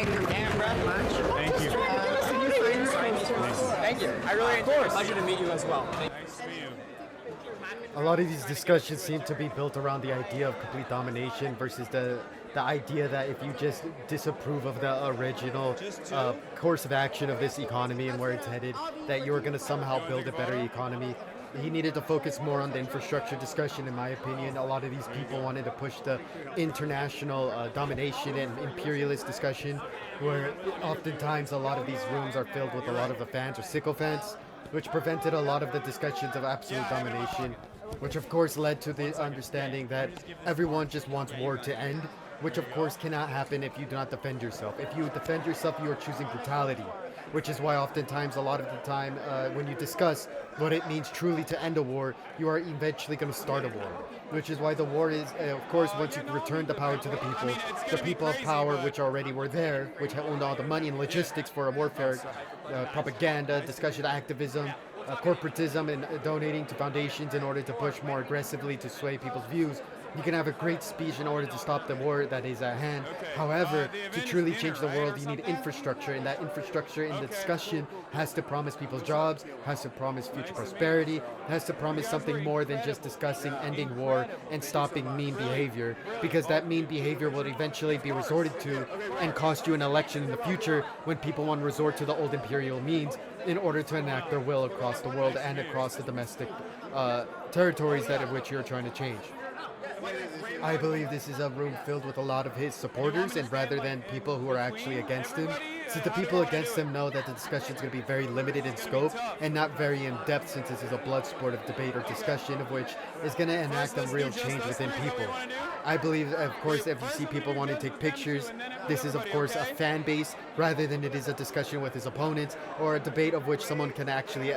like your camera much. Thank you. Thank you. I really enjoyed it. Pleasure to meet you as well. Nice to meet you. A lot of these discussions seem to be built around the idea of complete domination versus the idea that if you just disapprove of the original course of action of this economy and where it's headed, that you're going to somehow build a better economy. He needed to focus more on the infrastructure discussion, in my opinion. A lot of these people wanted to push the international domination and imperialist discussion, where oftentimes a lot of these rooms are filled with a lot of the fans or sycophants, which prevented a lot of the discussions of absolute domination, which of course led to the understanding that everyone just wants war to end, which of course cannot happen if you do not defend yourself. If you defend yourself, you are choosing brutality, which is why oftentimes, a lot of the time, when you discuss what it means truly to end a war, you are eventually going to start a war, which is why the war is, of course, once you return the power to the people of power, which already were there, which owned all the money and logistics for a warfare, propaganda, discussion, activism, corporatism, and donating to foundations in order to push more aggressively to sway people's views. You can have a great speech in order to stop the war that is at hand. However, to truly change the world, you need infrastructure, and that infrastructure in the discussion has to promise people jobs, has to promise future prosperity, has to promise something more than just discussing ending war and stopping mean behavior, because that mean behavior will eventually be resorted to and cost you an election in the future when people want to resort to the old imperial means in order to enact their will across the world and across the domestic territories that of which you're trying to change. I believe this is a room filled with a lot of his supporters, and rather than people who are actually against him, since the people against him know that the discussion is going to be very limited in scope and not very in depth, since this is a blood sport of debate or discussion of which is going to enact a real change within people. I believe, of course, if you see people want to take pictures, this is, of course, a fan base rather than it is a discussion with his opponents or a debate of which someone can actually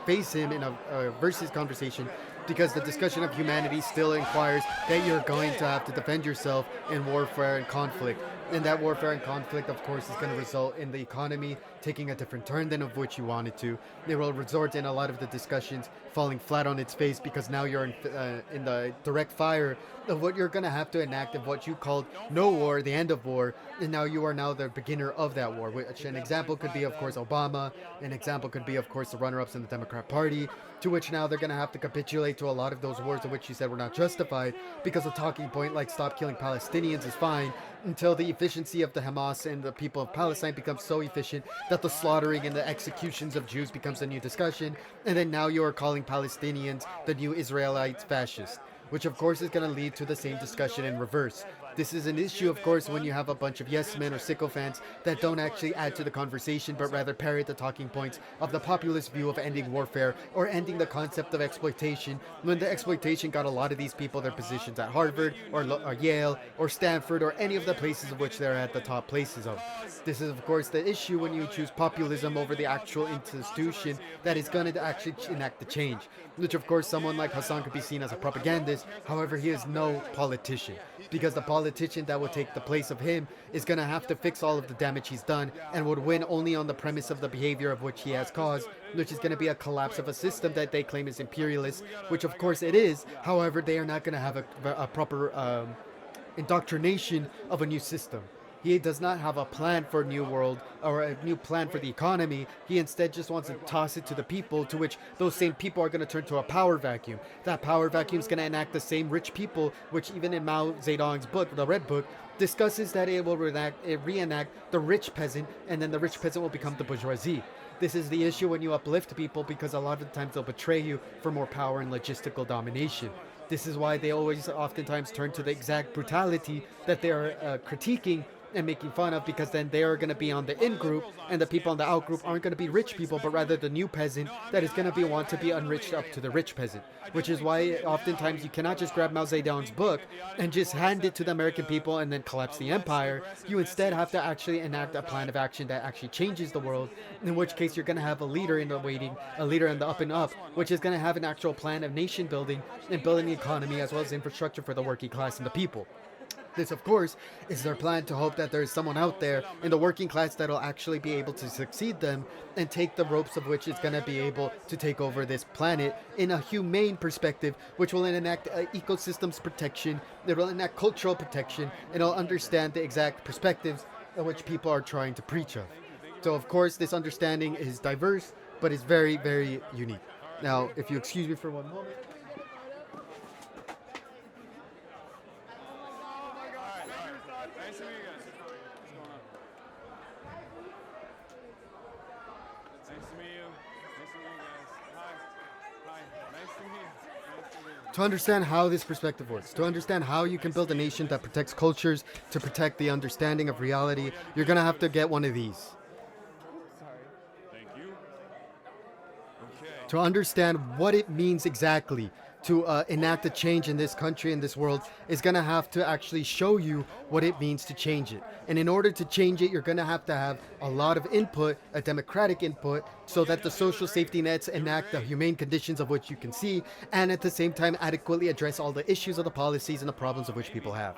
face him in a versus conversation, because the discussion of humanity still requires that you're going to have to defend yourself in warfare and conflict. And that warfare and conflict, of course, is going to result in the economy taking a different turn than of which you want it to. It will result in a lot of the discussions falling flat on its face, because now you're in the direct fire of what you're going to have to enact of what you called no war, the end of war, and now you are now the beginner of that war, which an example could be, of course, Obama. An example could be, of course, the runner-ups in the Democrat Party, to which now they're going to have to capitulate to a lot of those wars in which you said were not justified, because a talking point like stop killing Palestinians is fine until the efficiency of the Hamas and the people of Palestine becomes so efficient that the slaughtering and the executions of Jews becomes a new discussion, and then now you are calling Palestinians the new Israelites fascist, which of course is going to lead to the same discussion in reverse. This is an issue, of course, when you have a bunch of yes men or sycophants that don't actually add to the conversation, but rather parrot the talking points of the populist view of ending warfare or ending the concept of exploitation, when the exploitation got a lot of these people their positions at Harvard or Yale or Stanford or any of the places of which they're at the top places of. This is, of course, the issue when you choose populism over the actual institution that is going to actually enact the change, which, of course, someone like Hassan could be seen as a propagandist. However, he is no politician, because the politician that would take the place of him is going to have to fix all of the damage he's done and would win only on the premise of the behavior of which he has caused, which is going to be a collapse of a system that they claim is imperialist, which of course it is. However, they are not going to have a proper indoctrination of a new system. He does not have a plan for a new world or a new plan for the economy. He instead just wants to toss it to the people, to which those same people are going to turn to a power vacuum. That power vacuum is going to enact the same rich people, which even in Mao Zedong's book, the Red Book, discusses that it will reenact the rich peasant, and then the rich peasant will become the bourgeoisie. This is the issue when you uplift people, because a lot of the times they'll betray you for more power and logistical domination. This is why they always oftentimes turn to the exact brutality that they are critiquing and making fun of, because then they are going to be on the in group, and the people on the out group aren't going to be rich people, but rather the new peasant that is going to want to be enriched up to the rich peasant. Which is why oftentimes you cannot just grab Mao Zedong's book and just hand it to the American people and then collapse the empire. You instead have to actually enact a plan of action that actually changes the world, in which case you're going to have a leader in the waiting, a leader in the up and up, which is going to have an actual plan of nation building and building the economy as well as infrastructure for the working class and the people. This, of course, is their plan to hope that there is someone out there in the working class that will actually be able to succeed them and take the ropes of which is going to be able to take over this planet in a humane perspective, which will enact ecosystems protection, it will enact cultural protection, and it'll understand the exact perspectives which people are trying to preach of. So, of course, this understanding is diverse, but it's very, very unique. Now, if you excuse me for one moment. Nice to meet you guys. What's going on? Nice to meet you. Nice to meet you guys. Hi. Hi. Nice to meet you. Nice to meet you. To understand how this perspective works, to understand how you can build a nation that protects cultures, to protect the understanding of reality, you're gonna have to get one of these. Thank you. Okay. To understand what it means exactly to enact a change in this country, in this world, is going to have to actually show you what it means to change it. And in order to change it, you're going to have a lot of input, a democratic input, so that the social safety nets enact the humane conditions of which you can see, and at the same time adequately address all the issues of the policies and the problems of which people have.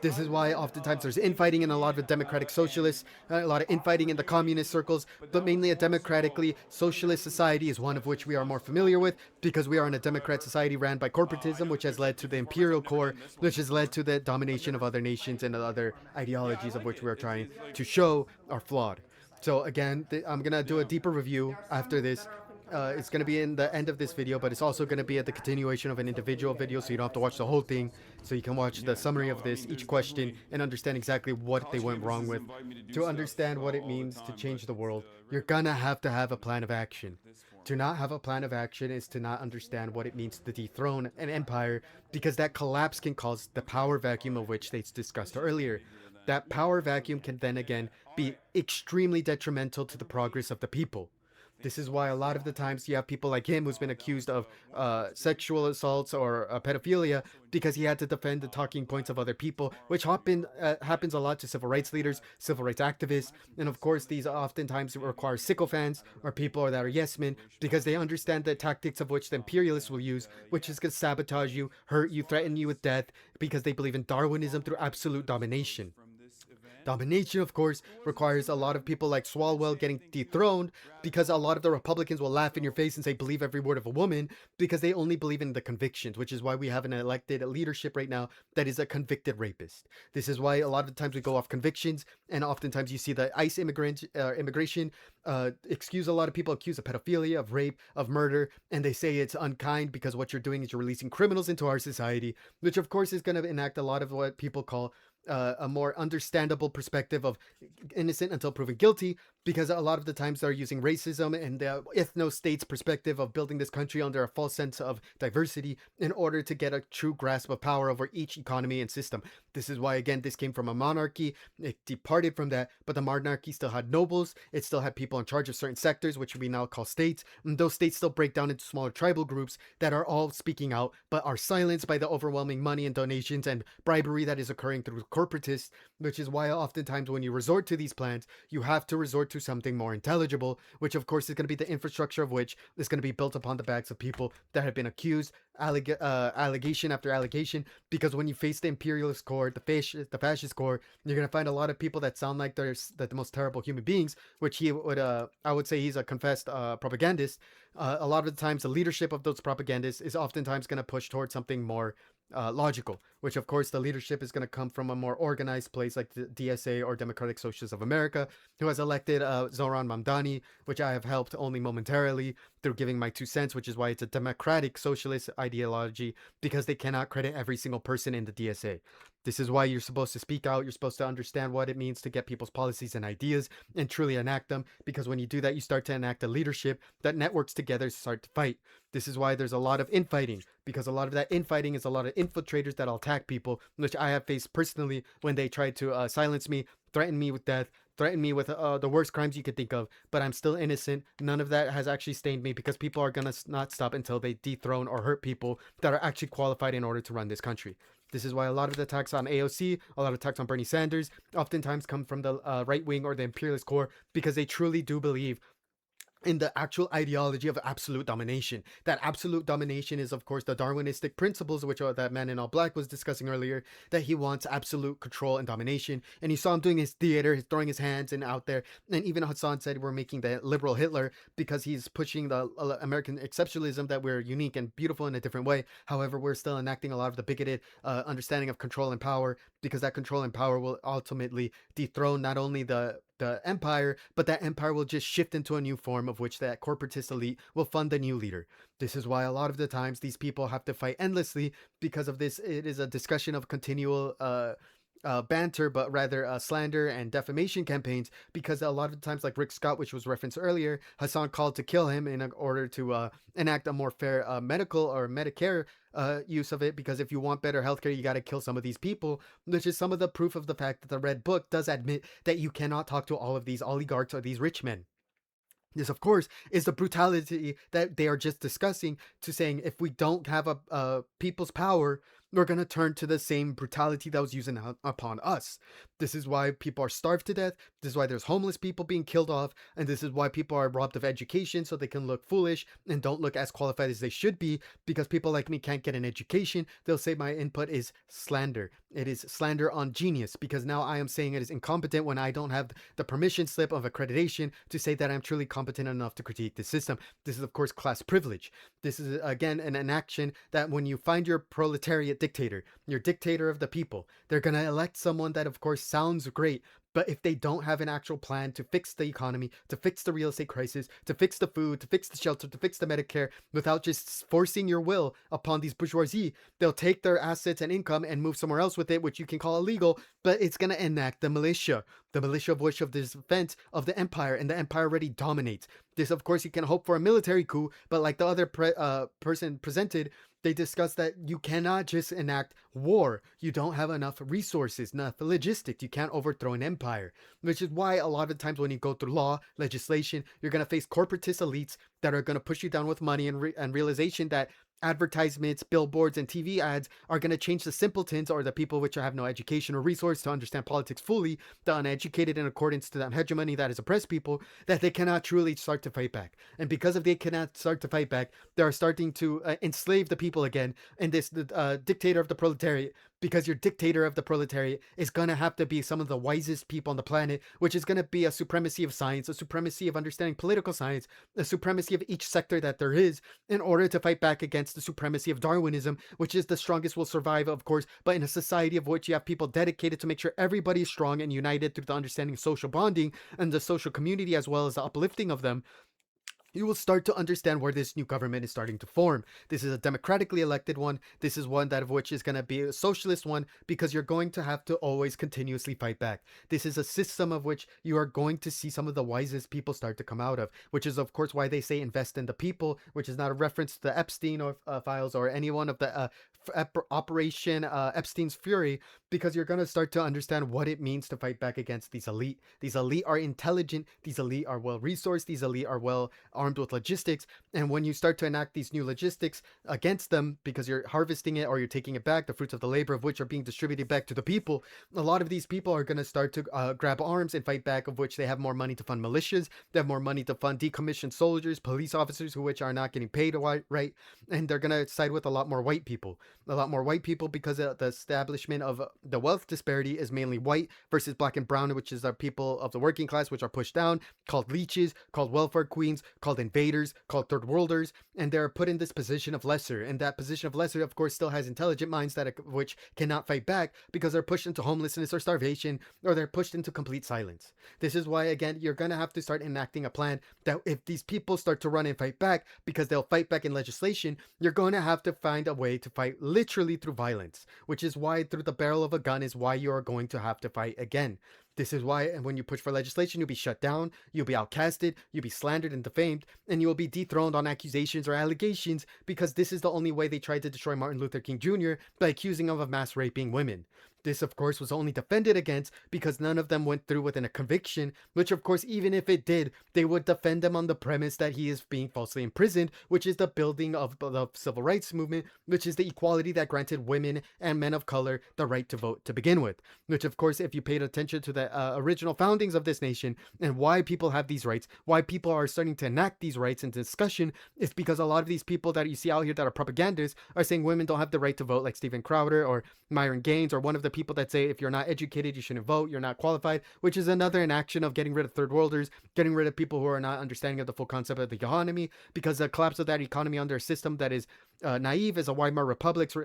This is why oftentimes there's infighting in a lot of the democratic socialists, a lot of infighting in the communist circles, but mainly a democratically socialist society is one of which we are more familiar with because we are in a democrat society ran by corporatism, which has led to the imperial core, which has led to the domination of other nations and other ideologies of which we are trying to show are flawed. So again, I'm gonna do a deeper review after this. It's going to be in the end of this video, but it's also going to be at the continuation of an individual video, so you don't have to watch the whole thing. So you can watch the summary of this, each question, and understand exactly what they went wrong with. To understand what it means to change the world, you're going to have a plan of action. To not have a plan of action is to not understand what it means to dethrone an empire, because that collapse can cause the power vacuum of which they discussed earlier. That power vacuum can then again be extremely detrimental to the progress of the people. This is why a lot of the times you have people like him who's been accused of sexual assaults or pedophilia because he had to defend the talking points of other people, which happens a lot to civil rights leaders, civil rights activists, and of course these oftentimes require sycophants or people that are yes men because they understand the tactics of which the imperialists will use, which is to sabotage you, hurt you, threaten you with death because they believe in Darwinism through absolute domination. Domination, of course, requires a lot of people like Swalwell getting dethroned because a lot of the Republicans will laugh in your face and say, believe every word of a woman, because they only believe in the convictions, which is why we have an elected leadership right now that is a convicted rapist. This is why a lot of the times we go off convictions, and oftentimes you see the ICE immigration excuse a lot of people accused of pedophilia, of rape, of murder, and they say it's unkind because what you're doing is you're releasing criminals into our society, which of course is going to enact a lot of what people call a more understandable perspective of innocent until proven guilty, because a lot of the times they're using racism and the ethno-states perspective of building this country under a false sense of diversity in order to get a true grasp of power over each economy and system. This is why, again, this came from a monarchy. It departed from that, but the monarchy still had nobles. It still had people in charge of certain sectors, which we now call states. And those states still break down into smaller tribal groups that are all speaking out, but are silenced by the overwhelming money and donations and bribery that is occurring through corporatists, which is why oftentimes when you resort to these plans, you have to resort to something more intelligible, which of course is going to be the infrastructure of which is going to be built upon the backs of people that have been accused, allegation after allegation, because when you face the imperialist core, the fascist core, you're going to find a lot of people that sound like they're the most terrible human beings, which I would say he's a confessed propagandist. A lot of the times the leadership of those propagandists is oftentimes going to push towards something more logical, which of course the leadership is going to come from a more organized place like the DSA or Democratic Socialists of America, who has elected Zoran Mamdani, which I have helped only momentarily through giving my 2 cents, which is why it's a democratic socialist ideology, because they cannot credit every single person in the DSA. This is why you're supposed to speak out. You're supposed to understand what it means to get people's policies and ideas and truly enact them, because when you do that, you start to enact a leadership that networks together to start to fight. This is why there's a lot of infighting, because a lot of that infighting is a lot of infiltrators that'll attack people, which I have faced personally when they tried to silence me, threaten me with death, threaten me with the worst crimes you could think of, but I'm still innocent. None of that has actually stained me, because people are going to not stop until they dethrone or hurt people that are actually qualified in order to run this country. This is why a lot of the attacks on AOC, a lot of attacks on Bernie Sanders, oftentimes come from the right wing or the imperialist core, because they truly do believe in the actual ideology of absolute domination. That absolute domination is, of course, the Darwinistic principles, which are that Man in All Black was discussing earlier, that he wants absolute control and domination. And you saw him doing his theater, he's throwing his hands and out there. And even Hassan said we're making the liberal Hitler because he's pushing the American exceptionalism, that we're unique and beautiful in a different way. However, we're still enacting a lot of the bigoted understanding of control and power, because that control and power will ultimately dethrone not only the empire, but that empire will just shift into a new form of which that corporatist elite will fund a new leader. This is why a lot of the times these people have to fight endlessly because of this. It is a discussion of continual banter, but rather slander and defamation campaigns, because a lot of times, like Rick Scott, which was referenced earlier, Hassan called to kill him in order to enact a more fair medical or Medicare use of it, because if you want better healthcare, you got to kill some of these people, which is some of the proof of the fact that the Red Book does admit that you cannot talk to all of these oligarchs or these rich men. This, of course, is the brutality that they are just discussing, to saying if we don't have a people's power, we're going to turn to the same brutality that was used upon us. This is why people are starved to death. This is why there's homeless people being killed off. And this is why people are robbed of education so they can look foolish and don't look as qualified as they should be, because people like me can't get an education. They'll say my input is slander. It is slander on genius, because now I am saying it is incompetent when I don't have the permission slip of accreditation to say that I'm truly competent enough to critique the system. This is, of course, class privilege. This is, again, an action that when you find your proletariat dictator, your dictator of the people, they're going to elect someone that, of course, sounds great, but if they don't have an actual plan to fix the economy, to fix the real estate crisis, to fix the food, to fix the shelter, to fix the Medicare, without just forcing your will upon these bourgeoisie, they'll take their assets and income and move somewhere else with it, which you can call illegal, but it's going to enact the militia of which of the defense of the empire, and the empire already dominates. This, of course, you can hope for a military coup, but like the other person presented, they discussed that you cannot just enact war. You don't have enough resources, enough logistics. You can't overthrow an empire, which is why a lot of times when you go through law, legislation, you're going to face corporatist elites that are going to push you down with money and realization that advertisements, billboards, and TV ads are going to change the simpletons, or the people which have no education or resource to understand politics fully, the uneducated in accordance to that hegemony that has oppressed people, that they cannot truly start to fight back. And because of they cannot start to fight back, they are starting to enslave the people again. And this dictator of the proletariat, because your dictator of the proletariat is going to have to be some of the wisest people on the planet, which is going to be a supremacy of science, a supremacy of understanding political science, a supremacy of each sector that there is, in order to fight back against the supremacy of Darwinism, which is the strongest will survive, of course, but in a society of which you have people dedicated to make sure everybody is strong and united through the understanding of social bonding and the social community, as well as the uplifting of them, you will start to understand where this new government is starting to form. This is a democratically elected one. This is one that of which is going to be a socialist one, because you're going to have to always continuously fight back. This is a system of which you are going to see some of the wisest people start to come out of, which is, of course, why they say invest in the people, which is not a reference to the Epstein or files or any one of the Operation Epstein's Fury, because you're going to start to understand what it means to fight back against these elite. These elite are intelligent. These elite are well resourced. These elite are well armed with logistics. And when you start to enact these new logistics against them, because you're harvesting it or you're taking it back, the fruits of the labor of which are being distributed back to the people, a lot of these people are going to start to grab arms and fight back, of which they have more money to fund militias. They have more money to fund decommissioned soldiers, police officers, who which are not getting paid right. And they're going to side with a lot more white people. Because the establishment of the wealth disparity is mainly white versus black and brown, which is our people of the working class, which are pushed down, called leeches, called welfare queens, called invaders, called third worlders, and they're put in this position of lesser. And that position of lesser, of course, still has intelligent minds which cannot fight back, because they're pushed into homelessness or starvation, or they're pushed into complete silence. This is why, again, you're going to have to start enacting a plan that if these people start to run and fight back, because they'll fight back in legislation, you're going to have to find a way to fight literally through violence, which is why through the barrel of a gun is why you are going to have to fight again. This is why when you push for legislation, you'll be shut down, you'll be outcasted, you'll be slandered and defamed, and you will be dethroned on accusations or allegations, because this is the only way they tried to destroy Martin Luther King Jr. by accusing him of mass raping women. This, of course, was only defended against because none of them went through with a conviction, which, of course, even if it did, they would defend him on the premise that he is being falsely imprisoned, which is the building of the civil rights movement, which is the equality that granted women and men of color the right to vote to begin with. Which, of course, if you paid attention to the original foundings of this nation and why people have these rights, why people are starting to enact these rights into discussion, is because a lot of these people that you see out here that are propagandists are saying women don't have the right to vote, like Stephen Crowder or Myron Gaines, or one of the people that say if you're not educated, you shouldn't vote, you're not qualified, which is another inaction of getting rid of third worlders, getting rid of people who are not understanding of the full concept of the economy, because the collapse of that economy under a system that is naive is a Weimar Republic's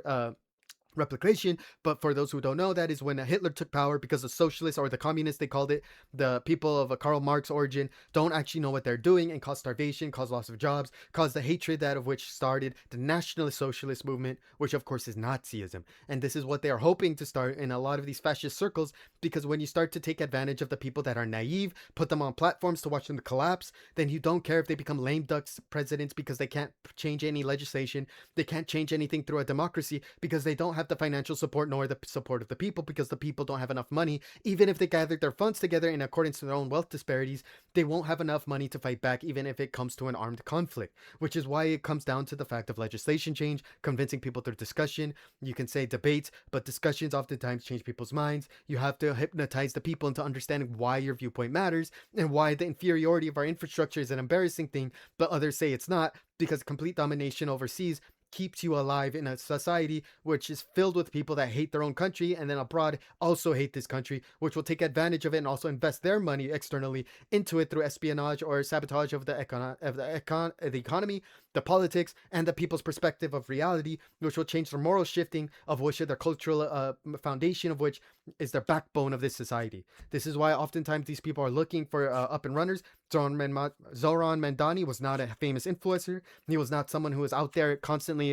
replication. But for those who don't know, that is when Hitler took power, because the socialists, or the communists they called it, the people of Karl Marx origin, don't actually know what they're doing and cause starvation, cause loss of jobs, cause the hatred that of which started the nationalist socialist movement, which of course is Nazism. And this is what they are hoping to start in a lot of these fascist circles, because when you start to take advantage of the people that are naive, put them on platforms to watch them collapse, then you don't care if they become lame ducks presidents, because they can't change any legislation, they can't change anything through a democracy, because they don't have the financial support nor the support of the people, because the people don't have enough money. Even if they gathered their funds together in accordance to their own wealth disparities, they won't have enough money to fight back, even if it comes to an armed conflict, which is why it comes down to the fact of legislation change, convincing people through discussion. You can say debates, but discussions oftentimes change people's minds. You have to hypnotize the people into understanding why your viewpoint matters and why the inferiority of our infrastructure is an embarrassing thing, but others say it's not, because complete domination overseas keeps you alive in a society which is filled with people that hate their own country, and then abroad also hate this country, which will take advantage of it and also invest their money externally into it through espionage or sabotage of the economy, the politics, and the people's perspective of reality, which will change their moral shifting, of which their cultural foundation, of which is their backbone of this society. This is why oftentimes these people are looking for up and runners. Zoran Mandani was not a famous influencer. He was not someone who was out there constantly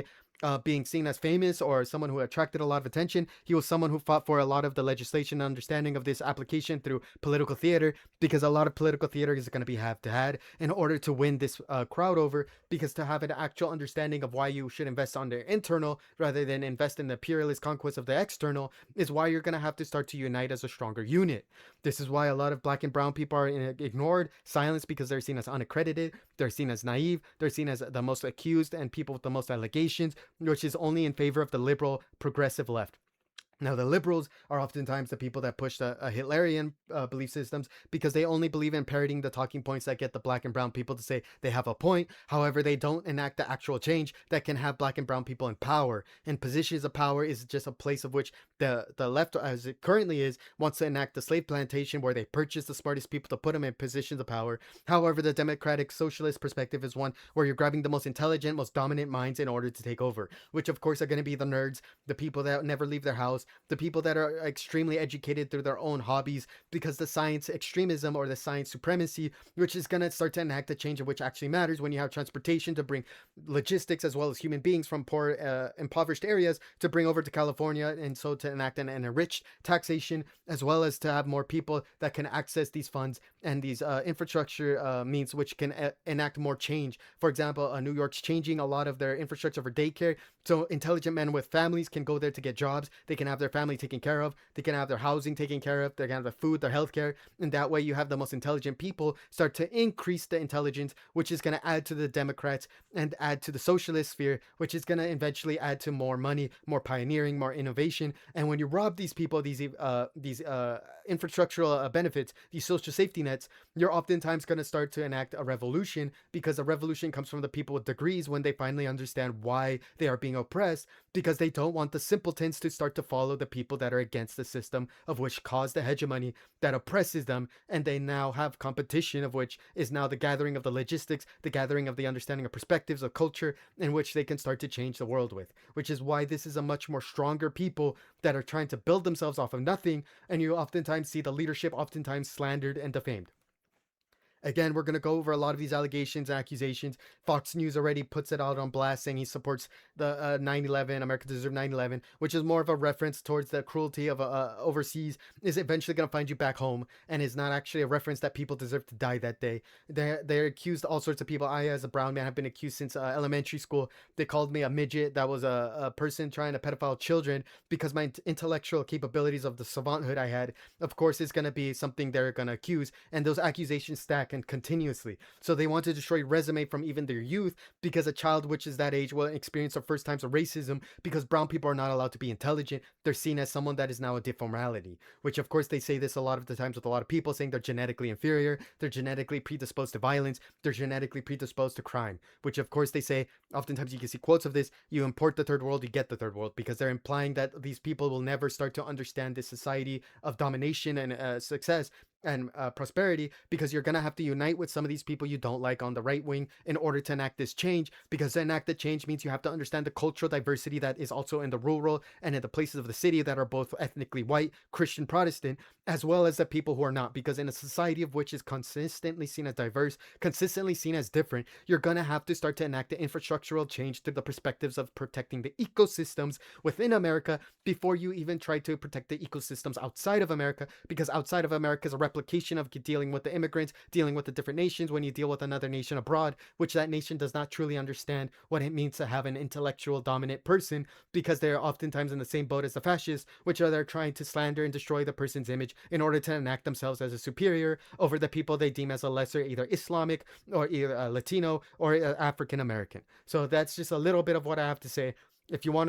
being seen as famous or someone who attracted a lot of attention. He was someone who fought for a lot of the legislation and understanding of this application through political theater, because a lot of political theater is going to be have to had in order to win this crowd over, because to have an actual understanding of why you should invest on the internal rather than invest in the imperialist conquest of the external is why you're going to have to start to unite as a stronger unit. This is why a lot of black and brown people are ignored, silenced, because they're seen as unaccredited, they're seen as naive, they're seen as the most accused and people with the most allegations, which is only in favor of the liberal progressive left. Now, the liberals are oftentimes the people that push the Hitlerian belief systems, because they only believe in parroting the talking points that get the black and brown people to say they have a point. However, they don't enact the actual change that can have black and brown people in power. And positions of power is just a place of which the left, as it currently is, wants to enact the slave plantation, where they purchase the smartest people to put them in positions of power. However, the democratic socialist perspective is one where you're grabbing the most intelligent, most dominant minds in order to take over, which of course are going to be the nerds, the people that never leave their house, the people that are extremely educated through their own hobbies, because the science extremism or the science supremacy, which is going to start to enact a change of which actually matters when you have transportation to bring logistics as well as human beings from poor, impoverished areas to bring over to California, and so to enact an enriched taxation, as well as to have more people that can access these funds and these infrastructure means which can enact more change. For example, New York's changing a lot of their infrastructure for daycare, so intelligent men with families can go there to get jobs, they can have their family taken care of, they can have their housing taken care of, they can have their food, their healthcare, and that way you have the most intelligent people start to increase the intelligence, which is going to add to the Democrats and add to the socialist sphere, which is going to eventually add to more money, more pioneering, more innovation. And when you rob these people these infrastructural benefits, these social safety nets, you're oftentimes going to start to enact a revolution, because a revolution comes from the people with degrees when they finally understand why they are being oppressed, because they don't want the simpletons to start to follow the people that are against the system of which caused the hegemony that oppresses them, and they now have competition of which is now the gathering of the logistics, the gathering of the understanding of perspectives of culture in which they can start to change the world with, which is why this is a much more stronger people that are trying to build themselves off of nothing, and you oftentimes see the leadership oftentimes slandered and defamed. Again, we're going to go over a lot of these allegations and accusations. Fox News already puts it out on blast saying he supports the 9/11, America Deserve 9/11, which is more of a reference towards the cruelty of overseas is eventually going to find you back home, and is not actually a reference that people deserve to die that day. They're accused all sorts of people. I, as a brown man, have been accused since elementary school. They called me a midget. That was a person trying to pedophile children because my intellectual capabilities of the savanthood I had, of course, is going to be something they're going to accuse, and those accusations stack and continuously. So they want to destroy resume from even their youth because a child which is that age will experience the first times of racism because brown people are not allowed to be intelligent. They're seen as someone that is now a deformality, which of course they say this a lot of the times with a lot of people saying they're genetically inferior, they're genetically predisposed to violence, they're genetically predisposed to crime, which of course they say, oftentimes you can see quotes of this, you import the third world, you get the third world, because they're implying that these people will never start to understand this society of domination and success and prosperity, because you're going to have to unite with some of these people you don't like on the right wing in order to enact this change, because to enact the change means you have to understand the cultural diversity that is also in the rural and in the places of the city that are both ethnically white, Christian, Protestant, as well as the people who are not, because in a society of which is consistently seen as diverse, consistently seen as different, you're going to have to start to enact the infrastructural change through the perspectives of protecting the ecosystems within America before you even try to protect the ecosystems outside of America, because outside of America is a replication of dealing with the immigrants, dealing with the different nations when you deal with another nation abroad, which that nation does not truly understand what it means to have an intellectual dominant person, because they're oftentimes in the same boat as the fascists, which are they're trying to slander and destroy the person's image in order to enact themselves as a superior over the people they deem as a lesser, either Islamic or either Latino or African American. So that's just a little bit of what I have to say. If you want to